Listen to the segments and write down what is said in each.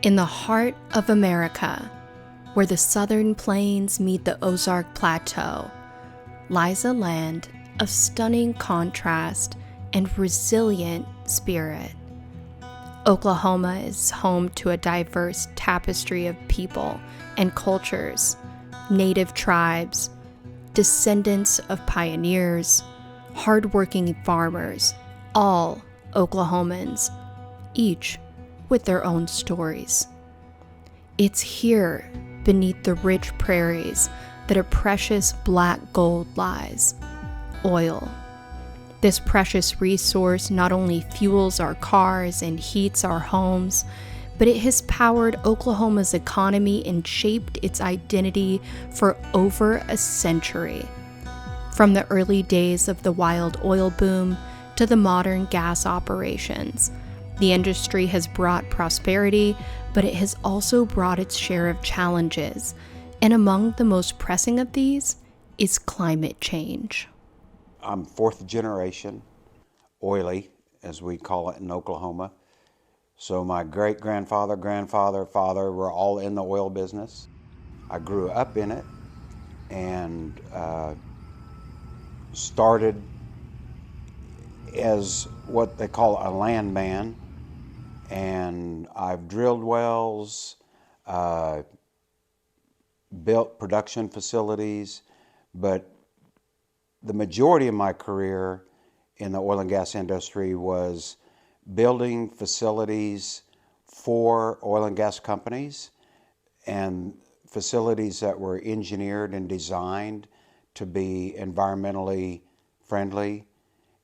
In the heart of America, where the southern plains meet the Ozark Plateau, lies a land of stunning contrast and resilient spirit. Oklahoma is home to a diverse tapestry of people and cultures, native tribes, descendants of pioneers, hardworking farmers, all Oklahomans, each with their own stories. It's here, beneath the rich prairies, that a precious black gold lies: oil. This precious resource not only fuels our cars and heats our homes, but it has powered Oklahoma's economy and shaped its identity for over a century. From the early days of the wild oil boom to the modern gas operations, the industry has brought prosperity, but it has also brought its share of challenges, and among the most pressing of these is climate change. I'm fourth generation oily, as we call it in Oklahoma. So my great-grandfather, grandfather, father were all in the oil business. I grew up in it and started as what they call a landman. And I've drilled wells, built production facilities, but the majority of my career in the oil and gas industry was building facilities for oil and gas companies, and facilities that were engineered and designed to be environmentally friendly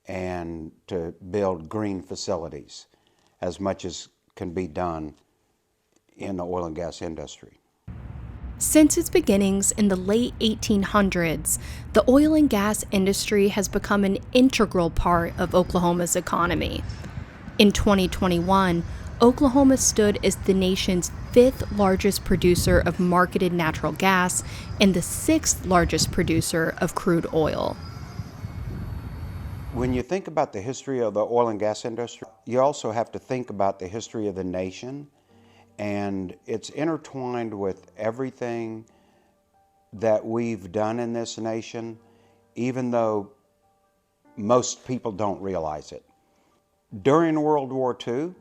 and to build green facilities as much as can be done in the oil and gas industry. Since its beginnings in the late 1800s, the oil and gas industry has become an integral part of Oklahoma's economy. In 2021, Oklahoma stood as the nation's fifth largest producer of marketed natural gas and the sixth largest producer of crude oil. When you think about the history of the oil and gas industry, you also have to think about the history of the nation, and it's intertwined with everything that we've done in this nation, even though most people don't realize it. During World War II,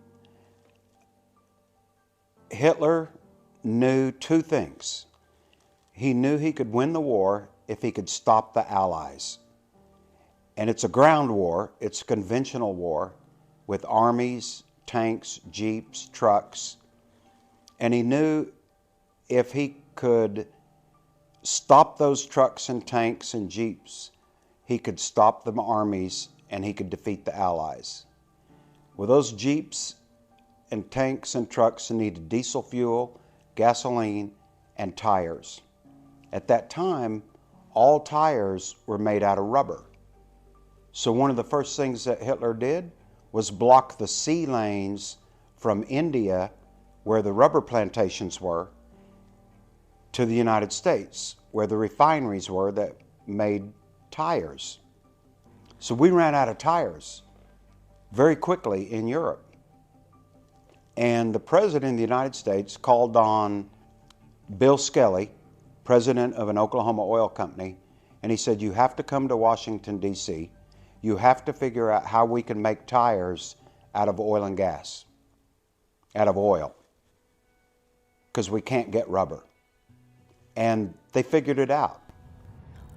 Hitler knew two things. He knew he could win the war if he could stop the Allies. And it's a ground war, it's a conventional war with armies, tanks, jeeps, trucks. And he knew if he could stop those trucks and tanks and jeeps, he could stop the armies and he could defeat the Allies. Well, those jeeps and tanks and trucks needed diesel fuel, gasoline, and tires. At that time, all tires were made out of rubber. So one of the first things that Hitler did was block the sea lanes from India, where the rubber plantations were, to the United States, where the refineries were that made tires. So we ran out of tires very quickly in Europe. And the President of the United States called on Bill Skelly, president of an Oklahoma oil company, and he said, "You have to come to Washington, D.C. You have to figure out how we can make tires out of oil and gas, out of oil, because we can't get rubber." And they figured it out.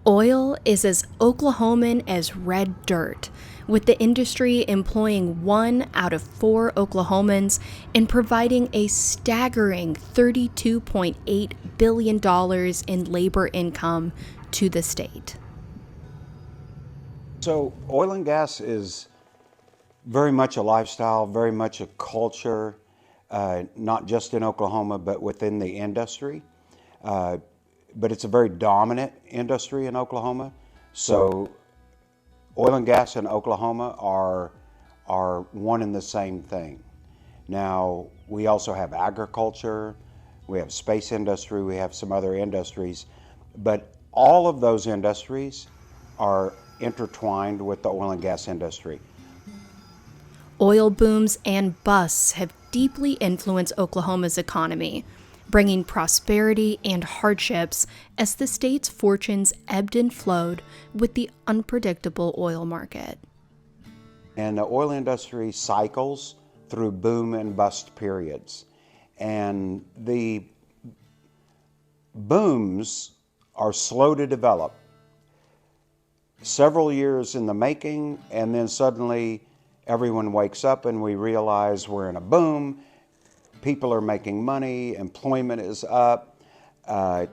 Oil is as Oklahoman as red dirt, with the industry employing 1 out of 4 Oklahomans and providing a staggering $32.8 billion in labor income to the state. So oil and gas is very much a lifestyle, very much a culture, not just in Oklahoma, but within the industry. But it's a very dominant industry in Oklahoma. So oil and gas in Oklahoma are one and the same thing. Now, we also have agriculture, we have space industry, we have some other industries, but all of those industries are intertwined with the oil and gas industry. Oil booms and busts have deeply influence Oklahoma's economy, bringing prosperity and hardships as the state's fortunes ebbed and flowed with the unpredictable oil market. And the oil industry cycles through boom and bust periods. And the booms are slow to develop, several years in the making, and then suddenly everyone wakes up and we realize we're in a boom. People are making money, employment is up,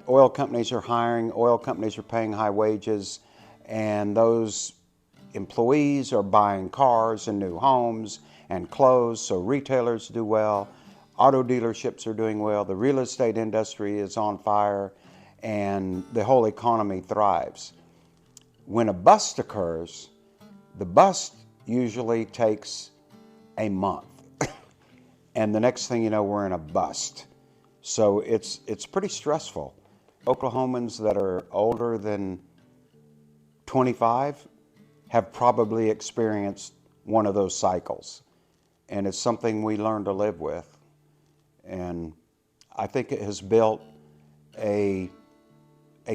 oil companies are hiring, oil companies are paying high wages, and those employees are buying cars and new homes and clothes, so retailers do well, auto dealerships are doing well, the real estate industry is on fire, and the whole economy thrives. When a bust occurs, the bust usually takes a month. And the next thing you know, we're in a bust. So it's pretty stressful. Oklahomans that are older than 25 have probably experienced one of those cycles. And it's something we learn to live with. And I think it has built a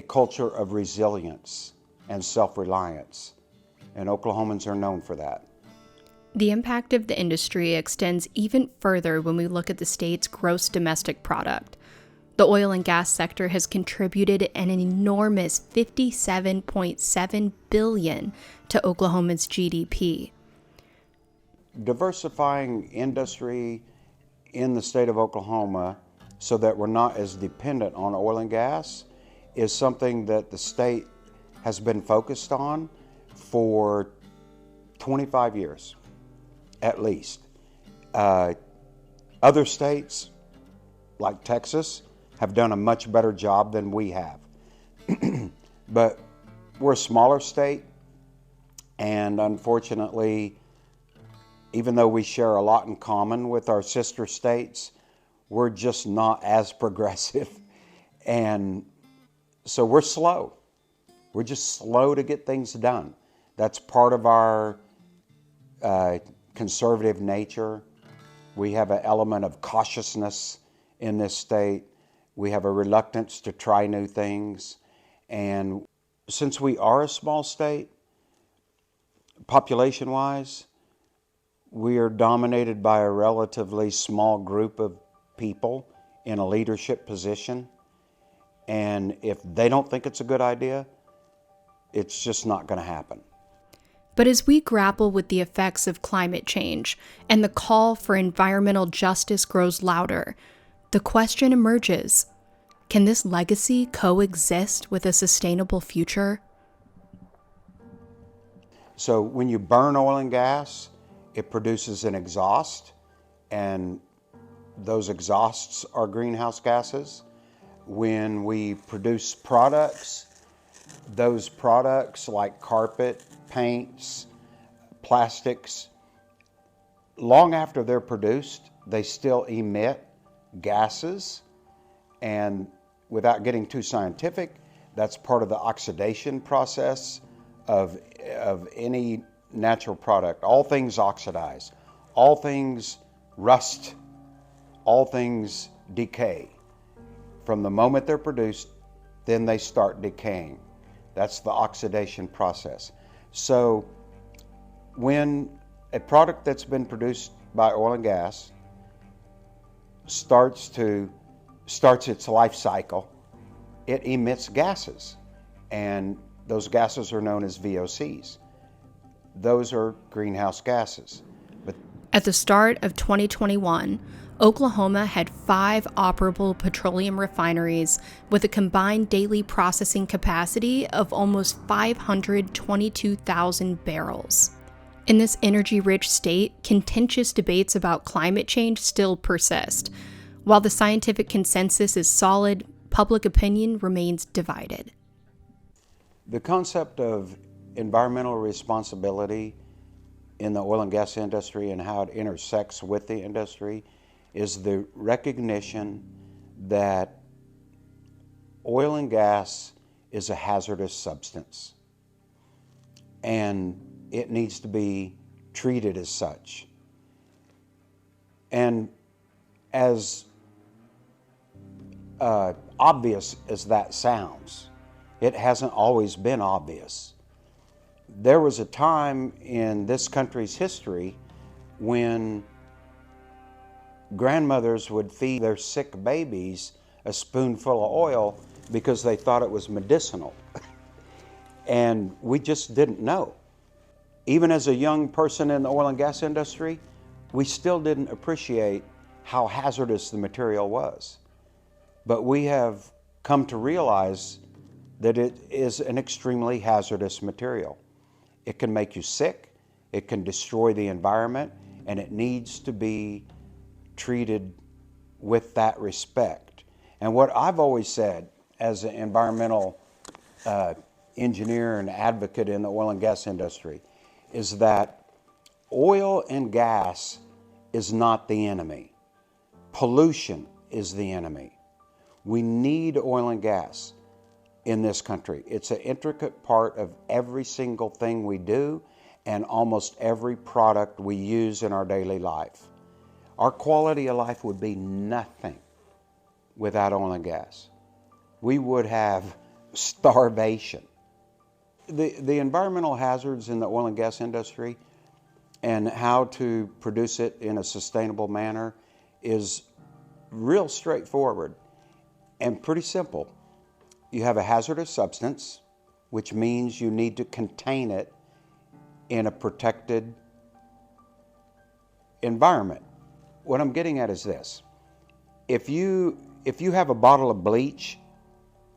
culture of resilience and self-reliance. And Oklahomans are known for that. The impact of the industry extends even further when we look at the state's gross domestic product. The oil and gas sector has contributed an enormous $57.7 billion to Oklahoma's GDP. Diversifying industry in the state of Oklahoma so that we're not as dependent on oil and gas is something that the state has been focused on for 25 years, at least. Other states, like Texas, have done a much better job than we have. But we're a smaller state, and unfortunately, even though we share a lot in common with our sister states, we're just not as progressive. And so we're slow. We're just slow to get things done. That's part of our conservative nature. We have an element of cautiousness in this state. We have a reluctance to try new things. And since we are a small state, population-wise, we are dominated by a relatively small group of people in a leadership position. And if they don't think it's a good idea, it's just not going to happen. But as we grapple with the effects of climate change and the call for environmental justice grows louder, the question emerges, can this legacy coexist with a sustainable future? So when you burn oil and gas, it produces an exhaust, and those exhausts are greenhouse gases. When we produce products, those products like carpet, paints, plastics, long after they're produced, they still emit gases. And without getting too scientific, that's part of the oxidation process of any natural product. All things oxidize, all things rust, all things decay. From the moment they're produced, then they start decaying. That's the oxidation process. So when a product that's been produced by oil and gas starts its life cycle, it emits gases, and those gases are known as VOCs. Those are greenhouse gases. But at the start of 2021, Oklahoma had 5 operable petroleum refineries with a combined daily processing capacity of almost 522,000 barrels. In this energy-rich state, contentious debates about climate change still persist. While the scientific consensus is solid, public opinion remains divided. the concept of environmental responsibility in the oil and gas industry and how it intersects with the industry is the recognition that oil and gas is a hazardous substance and it needs to be treated as such. And as obvious as that sounds, it hasn't always been obvious. There was a time in this country's history when grandmothers would feed their sick babies a spoonful of oil because they thought it was medicinal. And we just didn't know. Even as a young person in the oil and gas industry, we still didn't appreciate how hazardous the material was. But we have come to realize that it is an extremely hazardous material. It can make you sick, it can destroy the environment, and it needs to be treated with that respect. And what I've always said as an environmental engineer and advocate in the oil and gas industry is that oil and gas is not the enemy. Pollution is the enemy. We need oil and gas in this country. It's an intricate part of every single thing we do and almost every product we use in our daily life. Our quality of life would be nothing without oil and gas. We would have starvation. The environmental hazards in the oil and gas industry and how to produce it in a sustainable manner is real straightforward and pretty simple. You have a hazardous substance, which means you need to contain it in a protected environment. What I'm getting at is this. If you have a bottle of bleach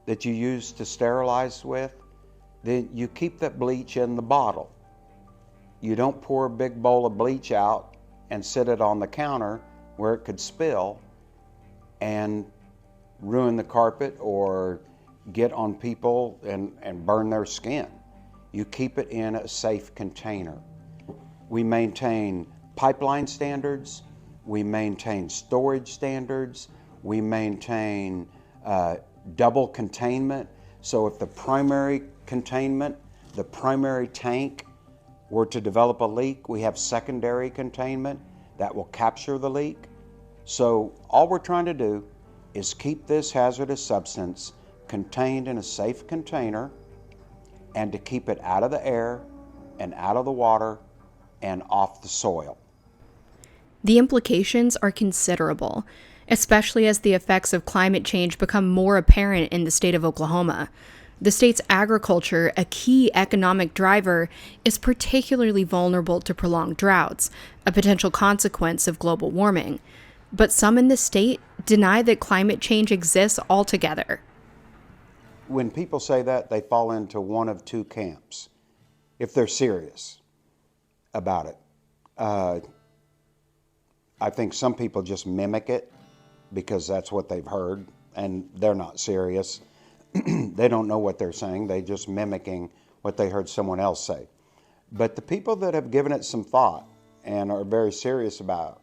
that you use to sterilize with, then you keep that bleach in the bottle. You don't pour a big bowl of bleach out and sit it on the counter where it could spill and ruin the carpet or get on people and burn their skin. You keep it in a safe container. We maintain pipeline standards, we maintain storage standards, we maintain double containment. So if the primary containment, the primary tank were to develop a leak, we have secondary containment that will capture the leak. So all we're trying to do is keep this hazardous substance contained in a safe container and to keep it out of the air and out of the water and off the soil. The implications are considerable, especially as the effects of climate change become more apparent in the state of Oklahoma. The state's agriculture, a key economic driver, is particularly vulnerable to prolonged droughts, a potential consequence of global warming. But some in the state deny that climate change exists altogether. When people say that, they fall into one of two camps, if they're serious about it. I think some people just mimic it because that's what they've heard, and they're not serious. They don't know what they're saying. They're just mimicking what they heard someone else say. But the people that have given it some thought and are very serious about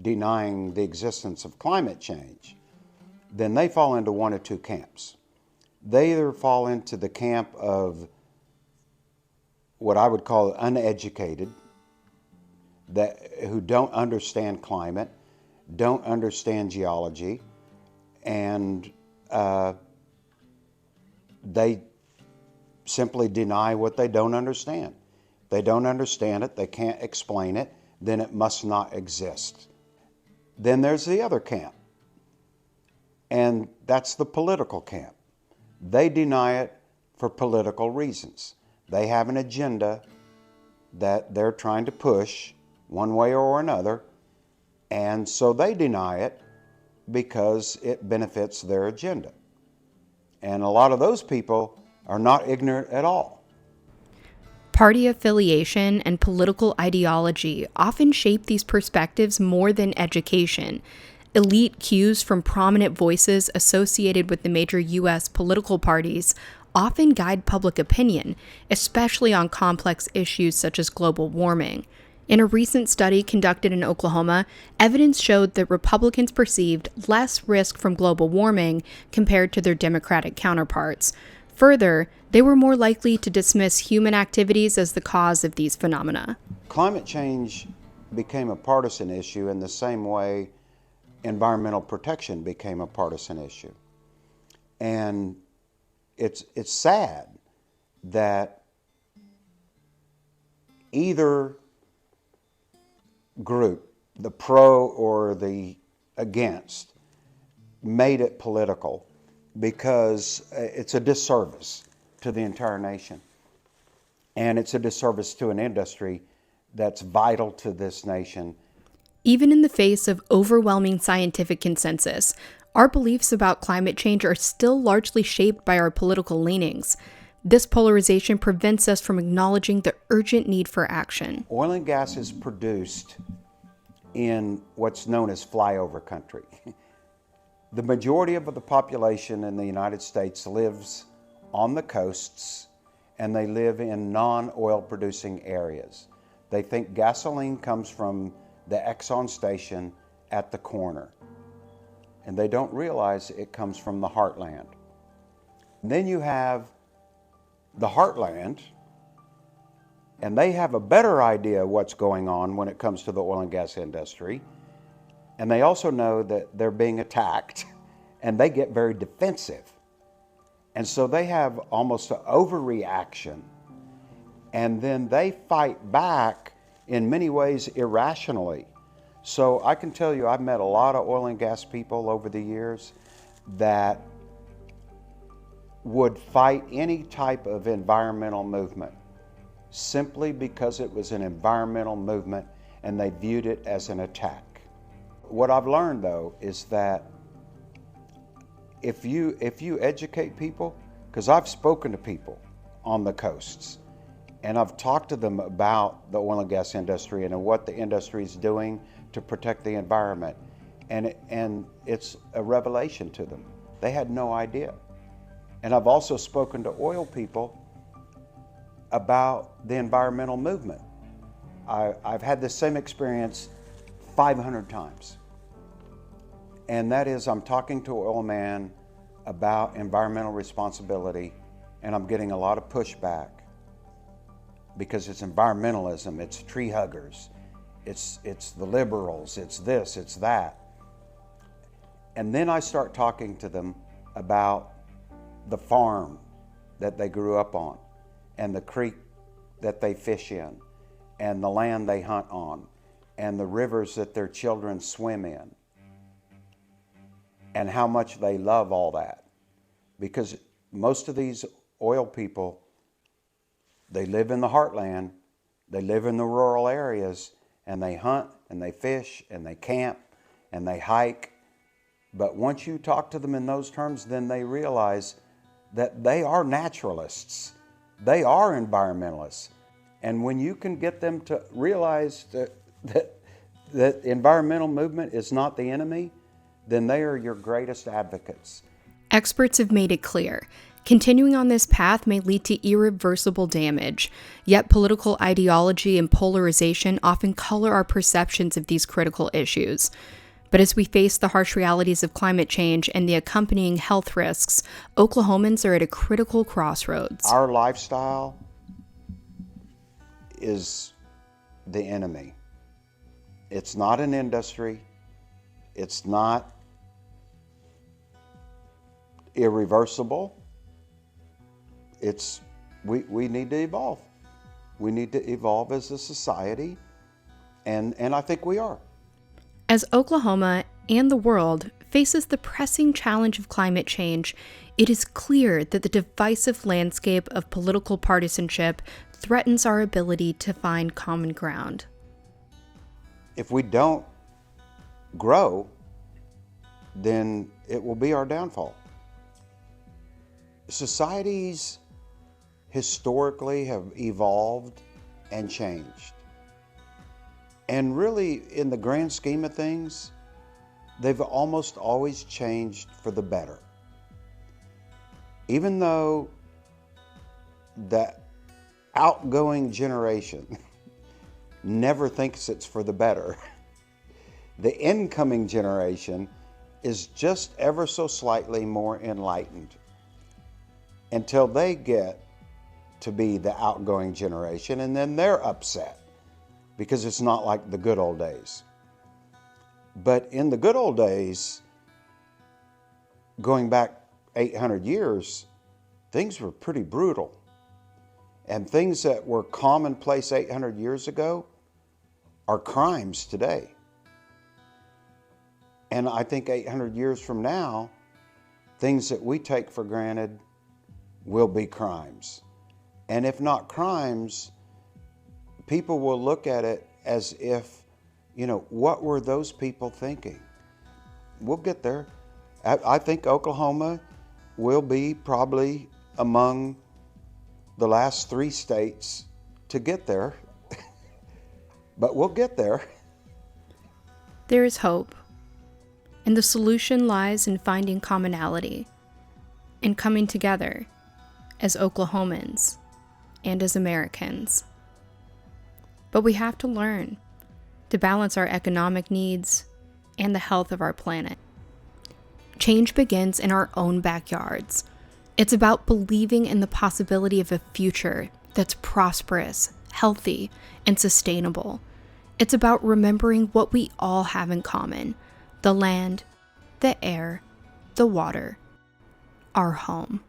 denying the existence of climate change, then they fall into one of two camps. They either fall into the camp of what I would call uneducated, who don't understand climate, don't understand geology, and they simply deny what they don't understand. They don't understand it, they can't explain it, then it must not exist. Then there's the other camp, and that's the political camp. They deny it for political reasons. They have an agenda that they're trying to push one way or another, and so they deny it because it benefits their agenda. And a lot of those people are not ignorant at all. Party affiliation and political ideology often shape these perspectives more than education. Elite cues from prominent voices associated with the major U.S. political parties often guide public opinion, especially on complex issues such as global warming. In a recent study conducted in Oklahoma, evidence showed that Republicans perceived less risk from global warming compared to their Democratic counterparts. Further, they were more likely to dismiss human activities as the cause of these phenomena. Climate change became a partisan issue in the same way environmental protection became a partisan issue. And it's sad that either group, the pro or the against, made it political, because it's a disservice to the entire nation. And it's a disservice to an industry that's vital to this nation. Even in the face of overwhelming scientific consensus, our beliefs about climate change are still largely shaped by our political leanings. This polarization prevents us from acknowledging the urgent need for action. Oil and gas is produced in what's known as flyover country. The majority of the population in the United States lives on the coasts, and they live in non-oil producing areas. They think gasoline comes from the Exxon station at the corner, and they don't realize it comes from the heartland. And then you have the heartland, and they have a better idea of what's going on when it comes to the oil and gas industry, and they also know that they're being attacked, and they get very defensive. And so they have almost an overreaction, and then they fight back in many ways irrationally. So I can tell you, I've met a lot of oil and gas people over the years that would fight any type of environmental movement simply because it was an environmental movement and they viewed it as an attack. What I've learned, though, is that if you educate people, because I've spoken to people on the coasts, and I've talked to them about the oil and gas industry and what the industry is doing to protect the environment, and it's a revelation to them. They had no idea. And I've also spoken to oil people about the environmental movement. I've had the same experience 500 times. And that is, I'm talking to an oil man about environmental responsibility, and I'm getting a lot of pushback because it's environmentalism, it's tree huggers, it's the liberals, it's this, it's that. And then I start talking to them about the farm that they grew up on, and the creek that they fish in, and the land they hunt on, and the rivers that their children swim in, and how much they love all that. Because most of these oil people, they live in the heartland, they live in the rural areas, and they hunt, and they fish, and they camp, and they hike. But once you talk to them in those terms, then they realize that they are naturalists. They are environmentalists. And when you can get them to realize that environmental movement is not the enemy, then they are your greatest advocates. Experts have made it clear. Continuing on this path may lead to irreversible damage, yet political ideology and polarization often color our perceptions of these critical issues. But as we face the harsh realities of climate change and the accompanying health risks, Oklahomans are at a critical crossroads. Our lifestyle is the enemy. It's not an industry. It's not irreversible. We need to evolve. We need to evolve as a society, and I think we are. As Oklahoma and the world faces the pressing challenge of climate change, it is clear that the divisive landscape of political partisanship threatens our ability to find common ground. If we don't grow, then it will be our downfall. Societies historically have evolved and changed. And really, in the grand scheme of things, they've almost always changed for the better. Even though that outgoing generation never thinks it's for the better, the incoming generation is just ever so slightly more enlightened until they get to be the outgoing generation, and then they're upset because it's not like the good old days. But in the good old days, going back 800 years, things were pretty brutal. And things that were commonplace 800 years ago are crimes today. And I think 800 years from now, things that we take for granted will be crimes. And if not crimes, people will look at it as if, what were those people thinking? We'll get there. I think Oklahoma will be probably among the last 3 states to get there. But we'll get there. There is hope, and the solution lies in finding commonality and coming together as Oklahomans and as Americans. But we have to learn to balance our economic needs and the health of our planet. Change begins in our own backyards. It's about believing in the possibility of a future that's prosperous, healthy, and sustainable. It's about remembering what we all have in common: the land, the air, the water, our home.